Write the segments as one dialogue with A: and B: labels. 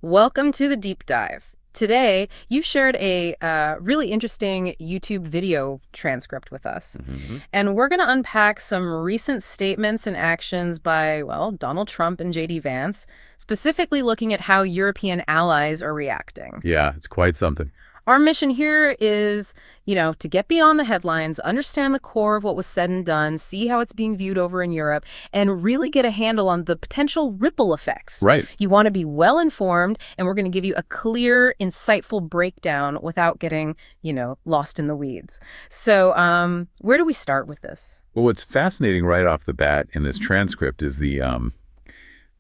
A: Welcome to the deep dive. Today, you've shared a really interesting YouTube video transcript with us, and we're going to unpack some recent statements and actions by, well, Donald Trump and J.D. Vance, specifically looking at how European allies are reacting.
B: Yeah, it's quite something.
A: Our mission here is, to get beyond the headlines, understand the core of what was said and done, see how it's being viewed over in Europe, and really get a handle on the potential ripple effects.
B: Right.
A: You want to be well informed, and we're going to give you a clear, insightful breakdown without getting, lost in the weeds. So where do we start with this?
B: Well, what's fascinating right off the bat in this transcript is the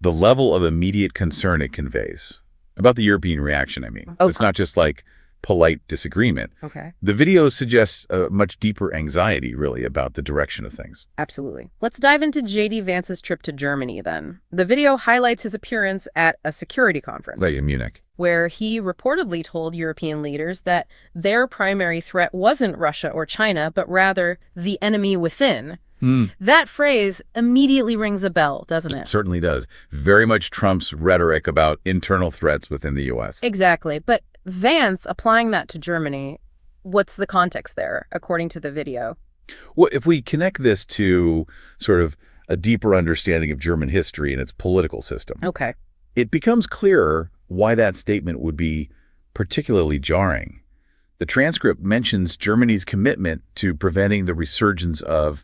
B: level of immediate concern it conveys about the European reaction, I mean.
A: Oh,
B: it's not just like polite disagreement.
A: Okay.
B: The video suggests a much deeper anxiety, really, about the direction of things.
A: Absolutely. Let's dive into J.D. Vance's trip to Germany, then. The video highlights his appearance at a security conference.
B: Right, in Munich.
A: Where he reportedly told European leaders that their primary threat wasn't Russia or China, but rather the enemy within. That phrase immediately rings a bell, doesn't it?
B: It certainly does. Very much Trump's rhetoric about internal threats within the U.S.
A: Exactly. But Vance applying that to Germany, what's the context there, according to the video?
B: Well, if we connect this to sort of a deeper understanding of German history and its political system,
A: Okay.
B: it becomes clearer why that statement would be particularly jarring. The transcript mentions Germany's commitment to preventing the resurgence of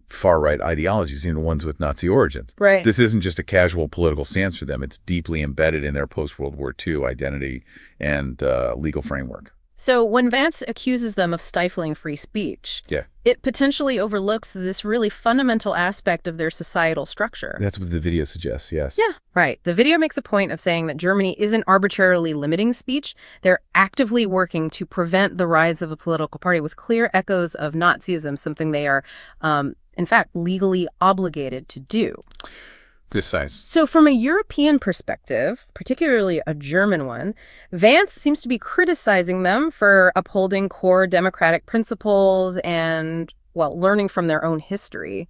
B: far-right ideologies, ones with Nazi origins.
A: Right.
B: This isn't just a casual political stance for them. It's deeply embedded in their post-World War II identity and legal framework.
A: So when Vance accuses them of stifling free speech,
B: Yeah.
A: it potentially overlooks this really fundamental aspect of their societal structure.
B: That's what the video suggests, yes.
A: Yeah, right. The video makes a point of saying that Germany isn't arbitrarily limiting speech. They're actively working to prevent the rise of a political party with clear echoes of Nazism, something they are, in fact, legally obligated to do.
B: Precise.
A: So from a European perspective, particularly a German one, Vance seems to be criticizing them for upholding core democratic principles and, well, learning from their own history.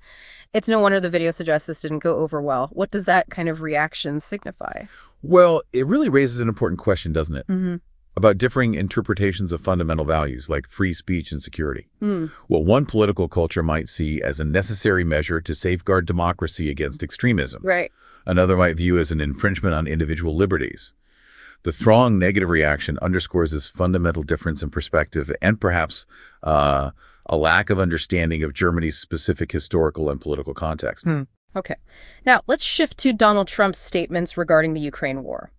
A: It's no wonder the video suggests this didn't go over well. What does that kind of reaction signify?
B: Well, it really raises an important question, doesn't it?
A: Mm-hmm.
B: About differing interpretations of fundamental values like free speech and security. What one political culture might see as a necessary measure to safeguard democracy against extremism.
A: Right.
B: Another might view as an infringement on individual liberties. The strong negative reaction underscores this fundamental difference in perspective and perhaps a lack of understanding of Germany's specific historical and political context.
A: Okay. Now, let's shift to Donald Trump's statements regarding the Ukraine war.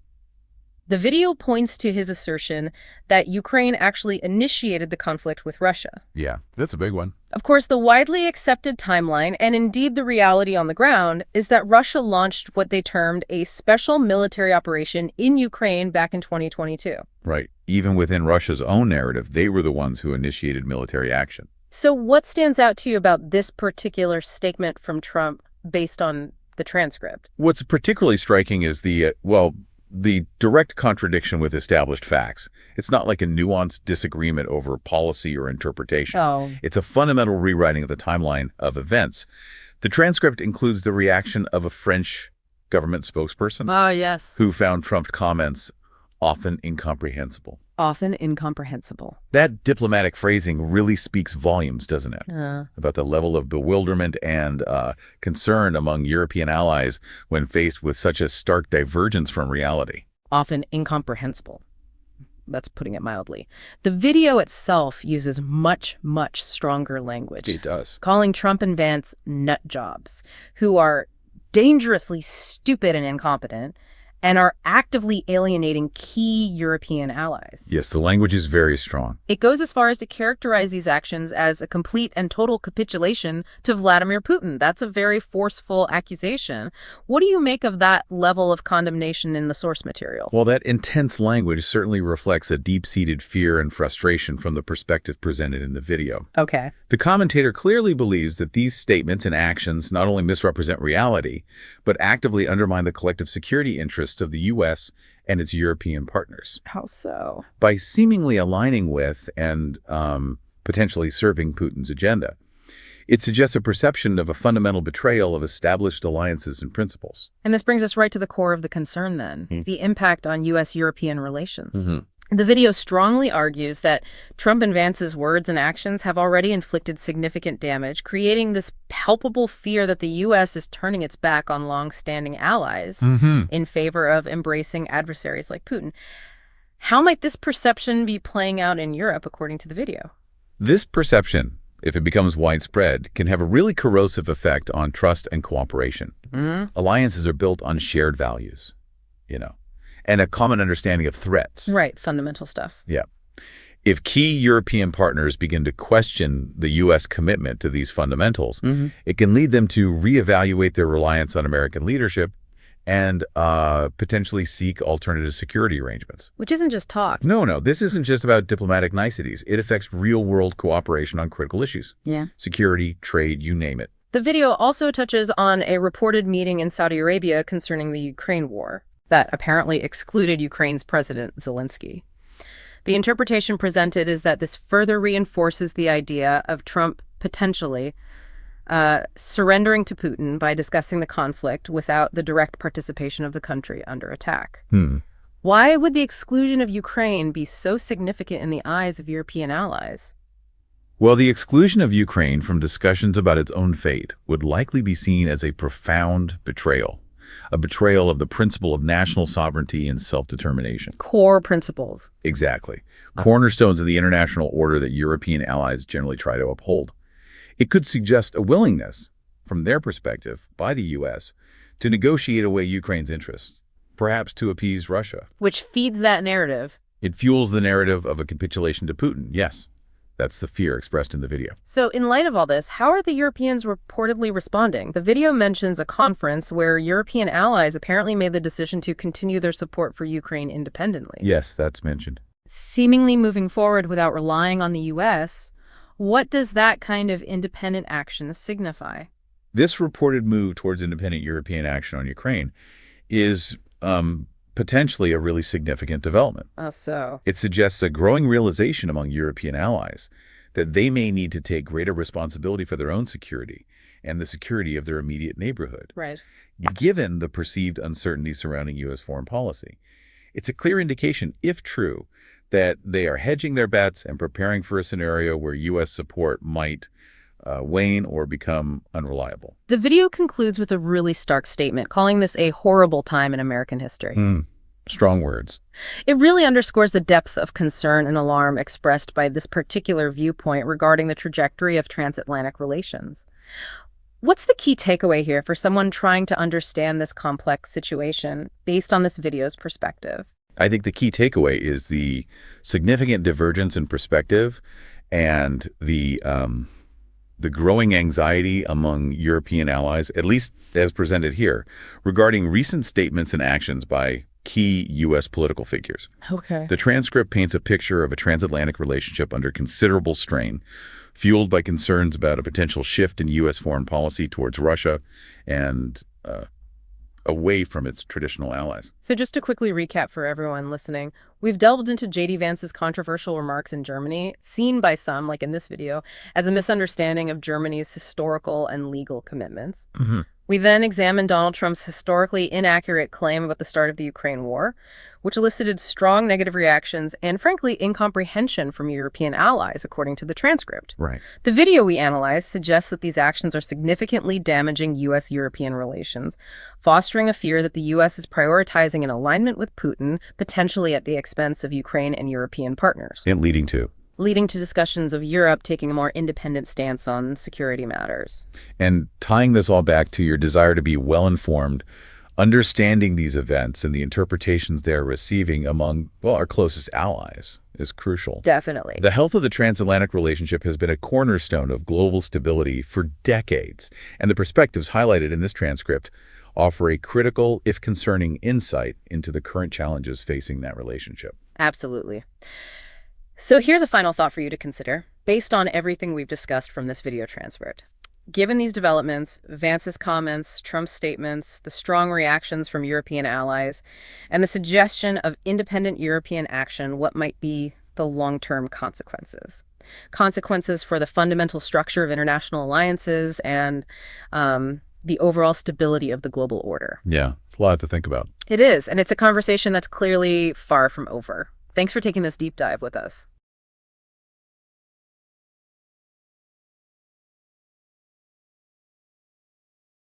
A: The video points to his assertion that Ukraine actually initiated the conflict with Russia.
B: Yeah, that's a big one.
A: Of course, the widely accepted timeline, and indeed the reality on the ground, is that Russia launched what they termed a special military operation in Ukraine back in 2022.
B: Right. Even within Russia's own narrative, they were the ones who initiated military action.
A: So what stands out to you about this particular statement from Trump based on the transcript?
B: What's particularly striking is the direct contradiction with established facts. It's not like a nuanced disagreement over policy or interpretation.
A: Oh.
B: It's a fundamental rewriting of the timeline of events. The transcript includes the reaction of a French government spokesperson
A: Oh, yes.
B: who found Trump's comments often incomprehensible.
A: Often incomprehensible.
B: That diplomatic phrasing really speaks volumes, doesn't it? About the level of bewilderment and concern among European allies when faced with such a stark divergence from reality.
A: Often incomprehensible. That's putting it mildly. The video itself uses much, much stronger language.
B: It does.
A: Calling Trump and Vance nut jobs, who are dangerously stupid and incompetent, and are actively alienating key European allies.
B: Yes, the language is very strong.
A: It goes as far as to characterize these actions as a complete and total capitulation to Vladimir Putin. That's a very forceful accusation. What do you make of that level of condemnation in the source material?
B: Well, that intense language certainly reflects a deep-seated fear and frustration from the perspective presented in the video.
A: Okay.
B: The commentator clearly believes that these statements and actions not only misrepresent reality, but actively undermine the collective security interests of the U.S. and its European partners.
A: How so?
B: By seemingly aligning with and potentially serving Putin's agenda. It suggests a perception of a fundamental betrayal of established alliances and principles.
A: And this brings us right to the core of the concern then, the impact on U.S.-European relations.
B: Mm-hmm.
A: The video strongly argues that Trump and Vance's words and actions have already inflicted significant damage, creating this palpable fear that the U.S. is turning its back on long-standing allies in favor of embracing adversaries like Putin. How might this perception be playing out in Europe, according to the video?
B: This perception, if it becomes widespread, can have a really corrosive effect on trust and cooperation. Alliances are built on shared values, and a common understanding of threats.
A: Right, fundamental stuff.
B: Yeah. If key European partners begin to question the U.S. commitment to these fundamentals, it can lead them to reevaluate their reliance on American leadership and potentially seek alternative security arrangements.
A: Which isn't just talk.
B: No. This isn't just about diplomatic niceties. It affects real-world cooperation on critical issues.
A: Yeah.
B: Security, trade, you name it.
A: The video also touches on a reported meeting in Saudi Arabia concerning the Ukraine war that apparently excluded Ukraine's President Zelensky. The interpretation presented is that this further reinforces the idea of Trump potentially surrendering to Putin by discussing the conflict without the direct participation of the country under attack. Why would the exclusion of Ukraine be so significant in the eyes of European allies?
B: Well, the exclusion of Ukraine from discussions about its own fate would likely be seen as a profound betrayal, a betrayal of the principle of national sovereignty and self-determination.
A: Core principles.
B: Exactly. Cornerstones of the international order that European allies generally try to uphold. It could suggest a willingness, from their perspective, by the U.S., to negotiate away Ukraine's interests, perhaps to appease Russia.
A: Which feeds that narrative.
B: It fuels the narrative of a capitulation to Putin, yes. That's the fear expressed in the video.
A: So in light of all this, how are the Europeans reportedly responding? The video mentions a conference where European allies apparently made the decision to continue their support for Ukraine independently.
B: Yes, that's mentioned.
A: Seemingly moving forward without relying on the U.S., what does that kind of independent action signify?
B: This reported move towards independent European action on Ukraine is potentially a really significant development.
A: Oh, so?
B: It suggests a growing realization among European allies that they may need to take greater responsibility for their own security and the security of their immediate neighborhood.
A: Right.
B: Given the perceived uncertainty surrounding U.S. foreign policy, it's a clear indication, if true, that they are hedging their bets and preparing for a scenario where U.S. support might wane or become unreliable.
A: The video concludes with a really stark statement, calling this a horrible time in American history.
B: Strong words.
A: It really underscores the depth of concern and alarm expressed by this particular viewpoint regarding the trajectory of transatlantic relations. What's the key takeaway here for someone trying to understand this complex situation based on this video's perspective?
B: I think the key takeaway is the significant divergence in perspective and the growing anxiety among European allies, at least as presented here, regarding recent statements and actions by key U.S. political figures.
A: Okay.
B: The transcript paints a picture of a transatlantic relationship under considerable strain, fueled by concerns about a potential shift in U.S. foreign policy towards Russia and away from its traditional allies.
A: So just to quickly recap for everyone listening, we've delved into J.D. Vance's controversial remarks in Germany, seen by some, like in this video, as a misunderstanding of Germany's historical and legal commitments. We then examined Donald Trump's historically inaccurate claim about the start of the Ukraine war, which elicited strong negative reactions and, frankly, incomprehension from European allies, according to the transcript.
B: Right.
A: The video we analyzed suggests that these actions are significantly damaging U.S.-European relations, fostering a fear that the U.S. is prioritizing an alignment with Putin, potentially at the expense of Ukraine and European partners.
B: And leading to
A: Discussions of Europe taking a more independent stance on security matters.
B: And tying this all back to your desire to be well-informed, understanding these events and the interpretations they're receiving among, well, our closest allies is crucial.
A: Definitely.
B: The health of the transatlantic relationship has been a cornerstone of global stability for decades, and the perspectives highlighted in this transcript offer a critical, if concerning, insight into the current challenges facing that relationship.
A: Absolutely. So here's a final thought for you to consider, based on everything we've discussed from this video transcript. Given these developments, Vance's comments, Trump's statements, the strong reactions from European allies, and the suggestion of independent European action, what might be the long-term consequences. Consequences for the fundamental structure of international alliances and the overall stability of the global order.
B: Yeah, it's a lot to think about.
A: It is, and it's a conversation that's clearly far from over. Thanks for taking this deep dive with us.